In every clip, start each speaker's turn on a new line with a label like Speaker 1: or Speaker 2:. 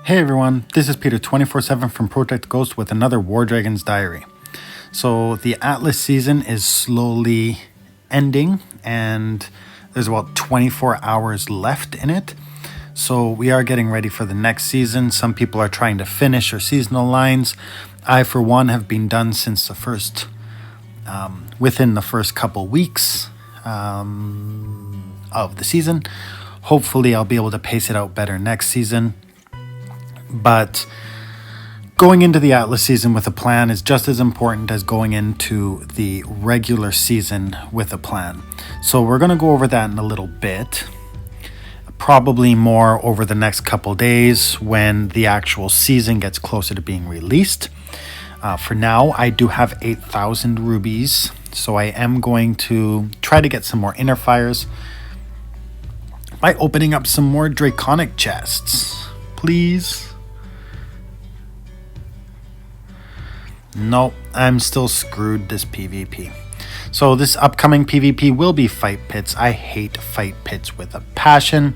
Speaker 1: Hey everyone, this is Peter 24/7 from Project Ghost with another WarDragons diary. So the Atlas season is slowly ending and there's about 24 hours left in it. So we are getting ready for the next season. Some people are trying to finish their seasonal lines. I, for one, have been done since within the first couple weeks of the season. Hopefully I'll be able to pace it out better next season. But going into the Atlas season with a plan is just as important as going into the regular season with a plan. So we're going to go over that in a little bit. Probably more over the next couple days when the actual season gets closer to being released. For now, I do have 8,000 rubies. So I am going to try to get some more inner fires by opening up some more draconic chests. Please. No, I'm still screwed this PvP. So this upcoming PvP will be fight pits. I hate fight pits with a passion,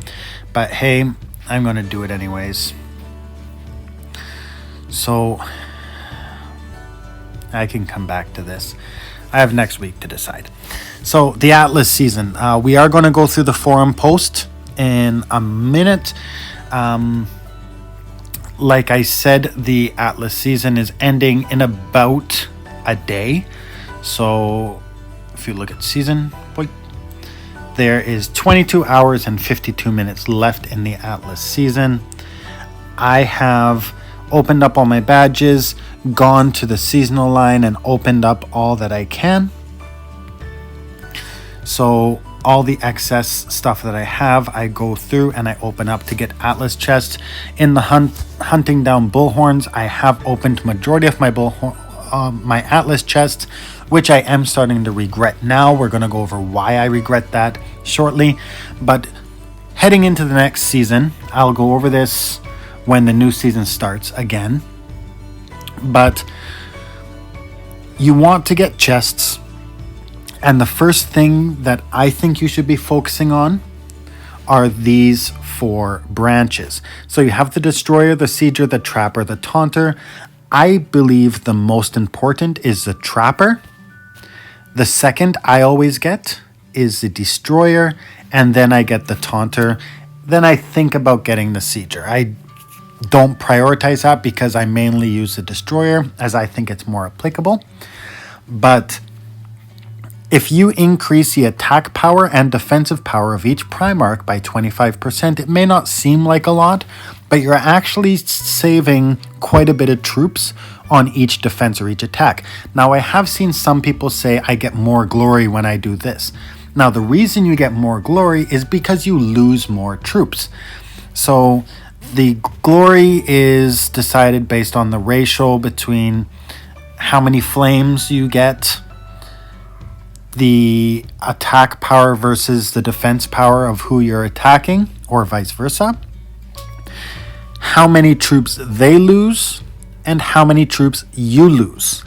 Speaker 1: but hey, I'm going to do it anyways. So I can come back to this. I have next week to decide. So the Atlas season, we are going to go through the forum post in a minute. Like I said, the Atlas season is ending in about a day. So if you look at season, there is 22 hours and 52 minutes left in the Atlas season. I have opened up all my badges, gone to the seasonal line and opened up all that I can. So all the excess stuff that I have, I go through and I open up to get Atlas chests. In the hunting down bullhorns, I have opened majority of my my Atlas chests, which I am starting to regret now. We're going to go over why I regret that shortly. But heading into the next season, I'll go over this when the new season starts again. But you want to get chests. And the first thing that I think you should be focusing on are these 4 branches. So you have the Destroyer, the Sieger, the Trapper, the Taunter. I believe the most important is the Trapper. The second I always get is the Destroyer, and then I get the Taunter. Then I think about getting the Sieger. I don't prioritize that because I mainly use the Destroyer as I think it's more applicable. But if you increase the attack power and defensive power of each Primarch by 25%, it may not seem like a lot, but you're actually saving quite a bit of troops on each defense or each attack. Now, I have seen some people say I get more glory when I do this. Now, the reason you get more glory is because you lose more troops. So the glory is decided based on the ratio between how many flames you get, the attack power versus the defense power of who you're attacking, or vice versa, how many troops they lose, and how many troops you lose.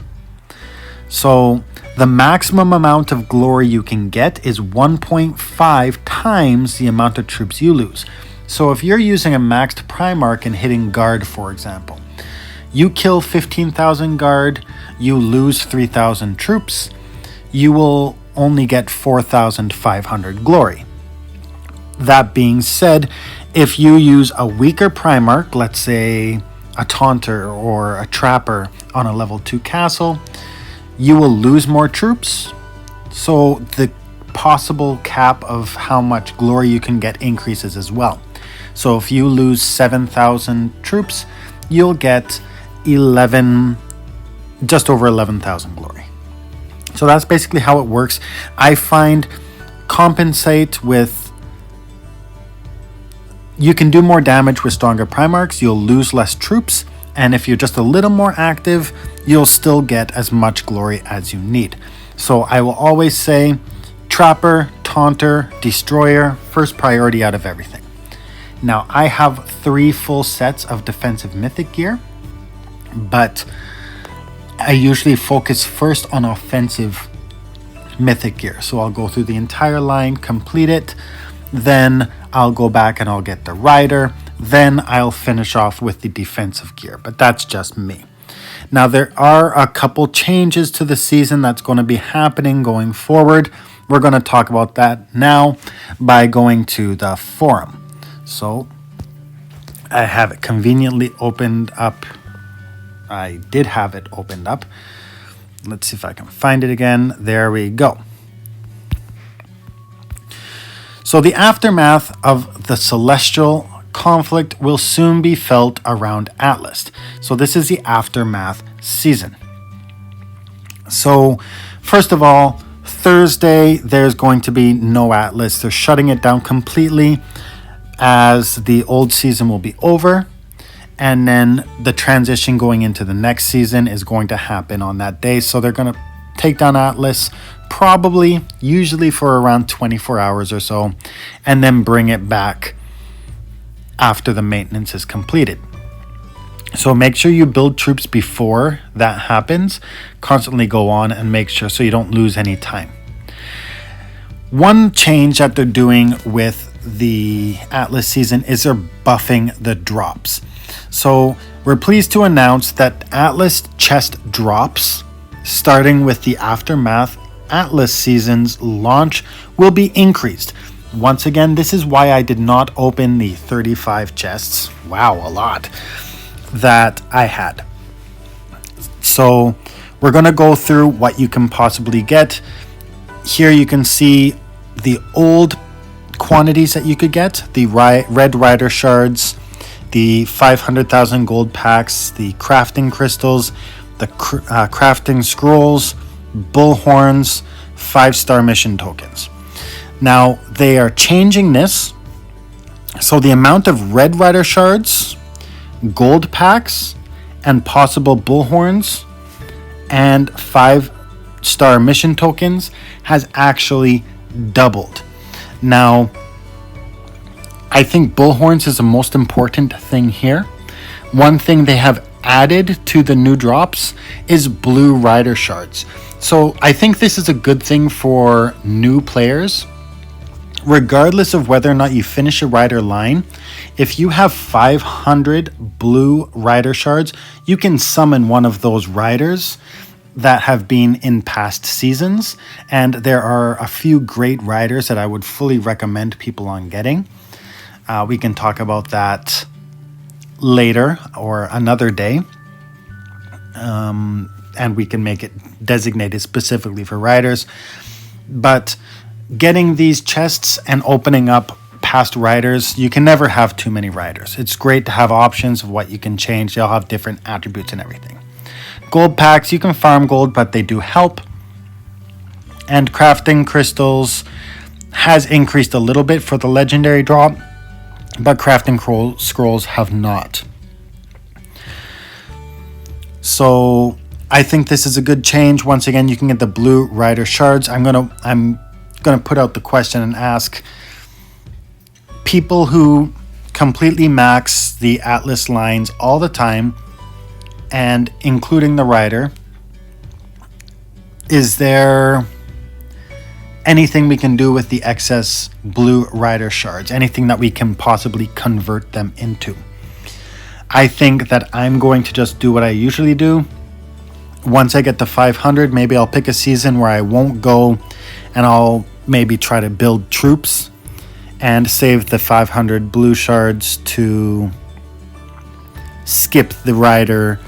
Speaker 1: So the maximum amount of glory you can get is 1.5 times the amount of troops you lose. So if you're using a maxed Primarch and hitting guard, for example, you kill 15,000 guard, you lose 3,000 troops, you will only get 4,500 glory. That being said, if you use a weaker Primarch, let's say a Taunter or a Trapper on a level 2 castle, you will lose more troops. So the possible cap of how much glory you can get increases as well. So if you lose 7,000 troops, you'll get just over 11,000 glory. So that's basically how it works. I find compensate with, you can do more damage with stronger Primarchs, you'll lose less troops, and if you're just a little more active, you'll still get as much glory as you need. So I will always say Trapper, Taunter, Destroyer, first priority out of everything. Now I have 3 full sets of defensive mythic gear, but I usually focus first on offensive mythic gear. So I'll go through the entire line, complete it, then I'll go back and I'll get the Rider, Then I'll finish off with the defensive gear, but that's just me. Now, there are a couple changes to the season that's going to be happening going forward. We're going to talk about that now by going to the forum. So I have it conveniently opened up. I did have it opened up. Let's see if I can find it again. There we go. So the aftermath of the celestial conflict will soon be felt around Atlas. So this is the aftermath season. So first of all, Thursday, there's going to be no Atlas. They're shutting it down completely as the old season will be over. And then the transition going into the next season is going to happen on that day. So they're going to take down Atlas probably, usually for around 24 hours or so, and then bring it back after the maintenance is completed. So make sure you build troops before that happens. Constantly go on and make sure so you don't lose any time. One change that they're doing with the Atlas season is they're buffing the drops. So we're pleased to announce that Atlas chest drops, starting with the Aftermath Atlas season's launch, will be increased. Once again, this is why I did not open the 35 chests. Wow, a lot that I had. So we're going to go through what you can possibly get. Here you can see the old quantities that you could get, the Red Rider shards, the 500,000 gold packs, the crafting crystals, the crafting scrolls, bullhorns, 5-star mission tokens. Now they are changing this, so the amount of Red Rider shards, gold packs, and possible bullhorns and 5-star mission tokens has actually doubled. Now, I think bullhorns is the most important thing here. One thing they have added to the new drops is blue rider shards. So I think this is a good thing for new players. Regardless of whether or not you finish a rider line, if you have 500 blue rider shards, you can summon one of those riders that have been in past seasons. And there are a few great riders that I would fully recommend people on getting. We can talk about that later or another day. And we can make it designated specifically for riders. But getting these chests and opening up past riders, you can never have too many riders. It's great to have options of what you can change. They'll have different attributes and everything. Gold packs, you can farm gold, but they do help. And crafting crystals has increased a little bit for the legendary drop, but crafting scrolls have not. So I think this is a good change. Once again, you can get the blue rider shards. I'm gonna put out the question and ask people who completely max the Atlas lines all the time, and including the rider, is there anything we can do with the excess blue rider shards? Anything that we can possibly convert them into? I think that I'm going to just do what I usually do. Once I get to 500, maybe I'll pick a season where I won't go, and I'll maybe try to build troops and save the 500 blue shards to skip the rider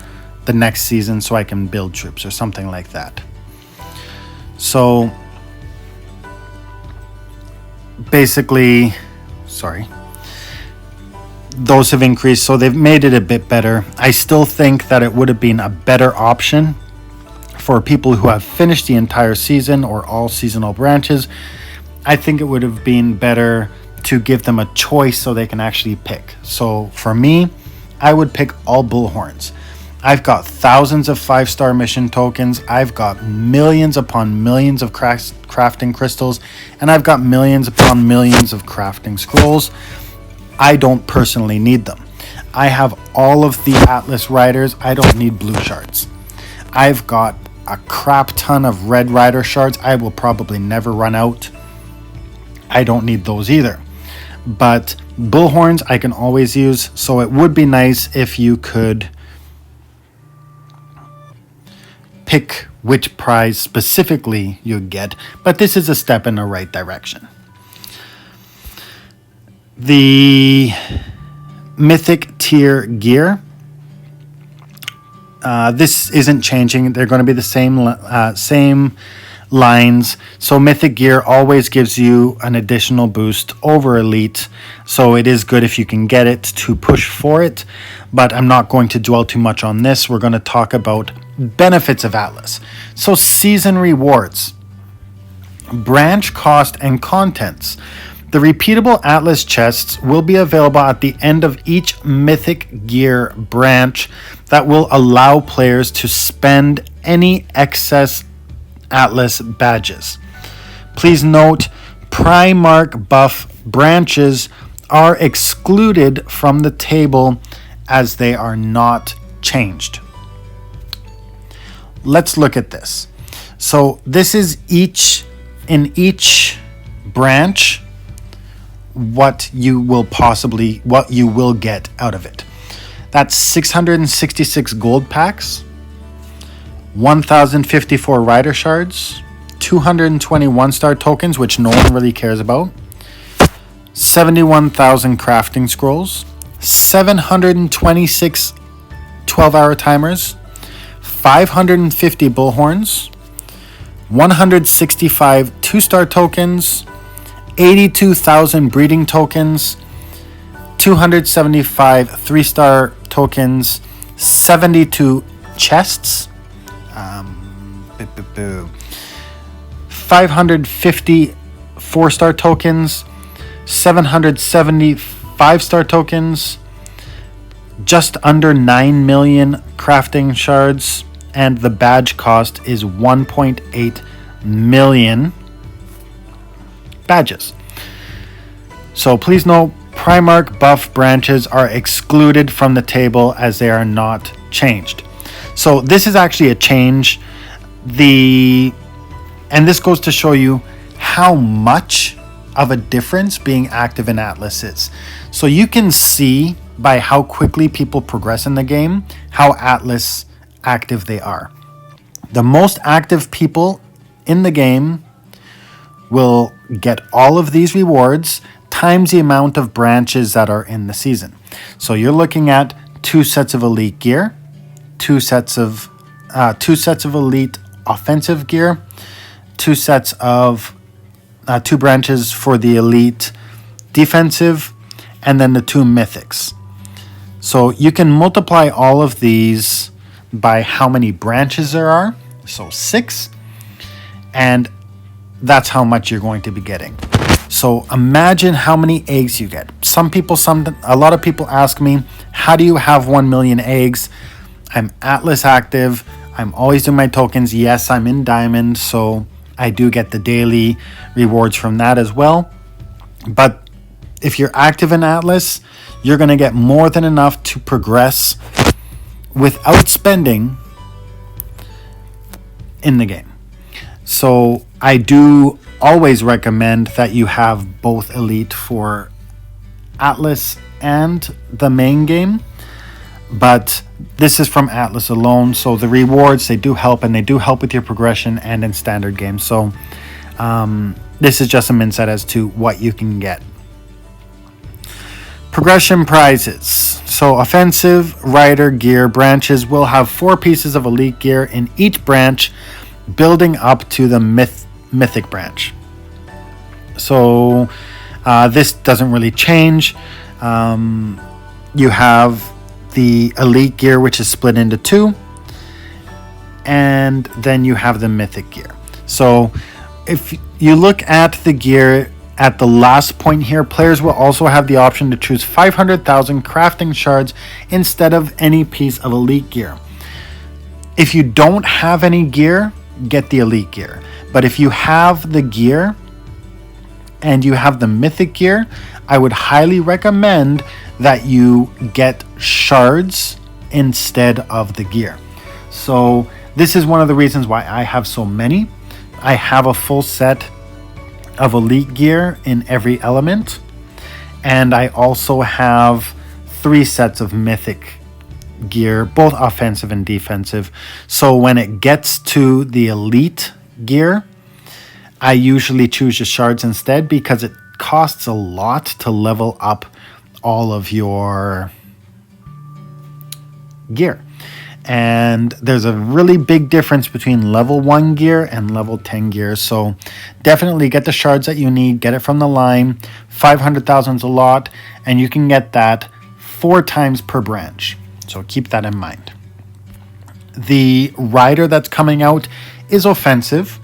Speaker 1: the next season so I can build troops or something like that. So basically, those have increased, so they've made it a bit better. I still think that it would have been a better option for people who have finished the entire season or all seasonal branches. I think it would have been better to give them a choice so they can actually pick. So for me, I would pick all bullhorns. I've got thousands of 5-star mission tokens. I've got millions upon millions of crafting crystals, and I've got millions upon millions of crafting scrolls. I don't personally need them. I have all of the Atlas riders. I don't need blue shards. I've got a crap ton of red rider shards. I will probably never run out. I don't need those either. But Bullhorns I can always use, so it would be nice if you could pick which prize specifically you get, but this is a step in the right direction. The Mythic tier gear, this isn't changing. They're going to be the same lines. So Mythic gear always gives you an additional boost over Elite, so it is good if you can get it to push for it, but I'm not going to dwell too much on this. We're going to talk about benefits of Atlas. So season rewards, branch cost and contents. The repeatable Atlas chests will be available at the end of each Mythic gear branch that will allow players to spend any excess Atlas badges. Please note, Primarch buff branches are excluded from the table as they are not changed. Let's look at this. So this is in each branch what you will get out of it. That's 666 gold packs, 1054 rider shards, 221 star tokens, which no one really cares about, 71,000 crafting scrolls, 726 12-hour timers, 550 bullhorns, 165 2-star tokens, 82,000 breeding tokens, 275 3-star tokens, 72 chests, 550 4-star tokens, 770 5-star tokens, just under 9 million crafting shards, and the badge cost is 1.8 million badges. So please note, Primarch buff branches are excluded from the table as they are not changed. So this is actually a change. And this goes to show you how much of a difference being active in Atlas is. So you can see by how quickly people progress in the game how Atlas active they are. The most active people in the game will get all of these rewards times the amount of branches that are in the season. So you're looking at 2 sets of elite gear, 2 sets of elite offensive gear, 2 sets of 2 branches for the elite defensive, and then the 2 mythics. So you can multiply all of these by how many branches there are, so 6, and that's how much you're going to be getting. So imagine how many eggs you get. A lot of people ask me, how do you have 1 million eggs? I'm Atlas active. I'm always doing my tokens. Yes, I'm in Diamond, so I do get the daily rewards from that as well. But if you're active in Atlas, you're going to get more than enough to progress without spending in the game. So I do always recommend that you have both elite for Atlas and the main game, but this is from Atlas alone, so the rewards, they do help, and they do help with your progression and in standard games. So this is just some insight as to what you can get. Progression prizes. So offensive rider gear branches will have 4 pieces of elite gear in each branch, building up to the mythic branch. So this doesn't really change. You have the elite gear, which is split into 2, and then you have the mythic gear. So if you look at the gear at the last point here, players will also have the option to choose 500,000 crafting shards instead of any piece of elite gear. If you don't have any gear, get the elite gear. But if you have the gear and you have the mythic gear, I would highly recommend that you get shards instead of the gear. So this is one of the reasons why I have so many. I have a full set of elite gear in every element, And I also have 3 sets of mythic gear, both offensive and defensive. So when it gets to the elite gear, I usually choose the shards instead because it costs a lot to level up all of your gear. And there's a really big difference between level 1 gear and level 10 gear. So definitely get the shards that you need, get it from the line. 500,000 is a lot, and you can get that 4 times per branch. So keep that in mind. The rider that's coming out is offensive.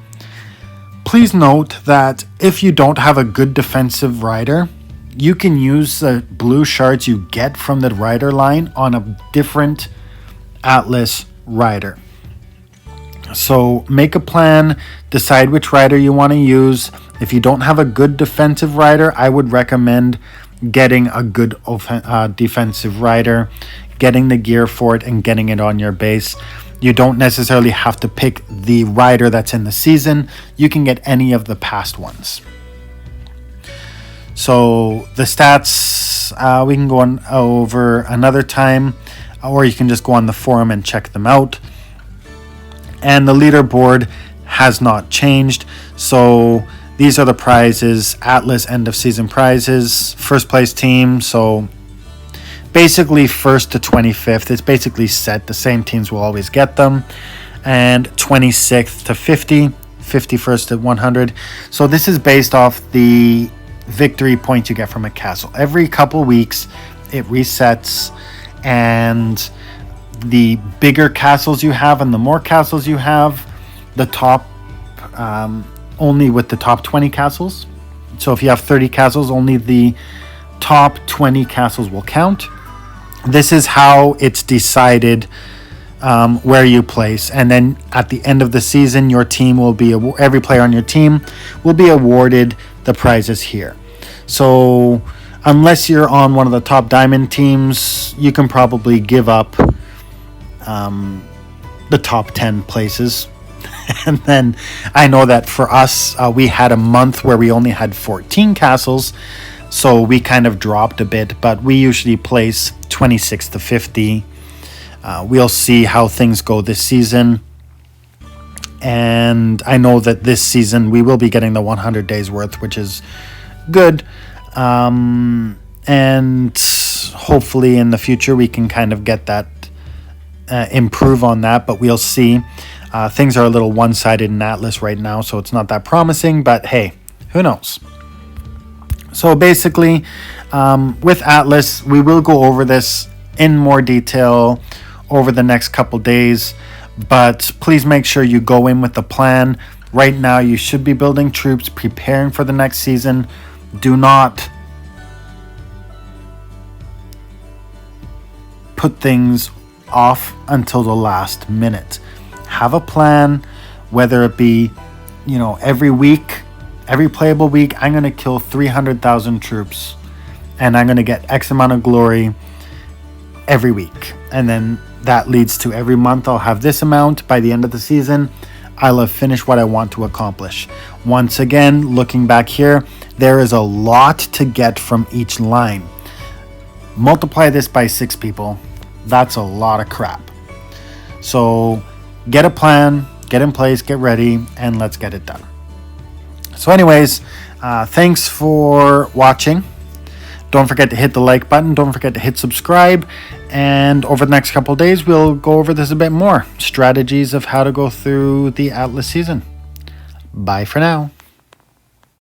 Speaker 1: Please note that if you don't have a good defensive rider, you can use the blue shards you get from the rider line on a different Atlas rider. So make a plan, decide which rider you want to use. If you don't have a good defensive rider, I would recommend getting a good defensive rider, getting the gear for it, and getting it on your base. You don't necessarily have to pick the rider that's in the season. You can get any of the past ones. So the stats, we can go on over another time, or you can just go on the forum and check them out. And the leaderboard has not changed. So these are the prizes, Atlas end of season prizes, first place team. So basically 1st to 25th, it's basically set. The same teams will always get them. And 26th to 50, 51st to 100. So this is based off the victory points you get from a castle. Every couple weeks it resets, and the bigger castles you have and the more castles you have, the top only with the top 20 castles. So if you have 30 castles, only the top 20 castles will count. This is how it's decided where you place, and then at the end of the season, your team will be every player on your team will be awarded the prizes here. So unless you're on one of the top diamond teams, you can probably give up the top 10 places. And then I know that for us, we had a month where we only had 14 castles, so we kind of dropped a bit, but we usually place 26 to 50. We'll see how things go this season. And I know that this season we will be getting the 100 days worth, which is good. And hopefully in the future we can kind of get that, improve on that, but we'll see. Things are a little one-sided in Atlas right now, so it's not that promising, but hey, who knows? So basically, with Atlas, we will go over this in more detail over the next couple days, but please make sure you go in with a plan. Right now, you should be building troops, preparing for the next season. Do not put things off until the last minute. Have a plan, whether it be, every week, every playable week, I'm going to kill 300,000 troops, and I'm going to get X amount of glory every week. And then that leads to every month I'll have this amount. By the end of the season, I'll have finished what I want to accomplish. Once again, looking back here, there is a lot to get from each line. Multiply this by 6 people. That's a lot of crap. So get a plan, get in place, get ready, and let's get it done. So anyways, thanks for watching. Don't forget to hit the like button. Don't forget to hit subscribe. And over the next couple of days, we'll go over this a bit more. Strategies of how to go through the Atlas season. Bye for now.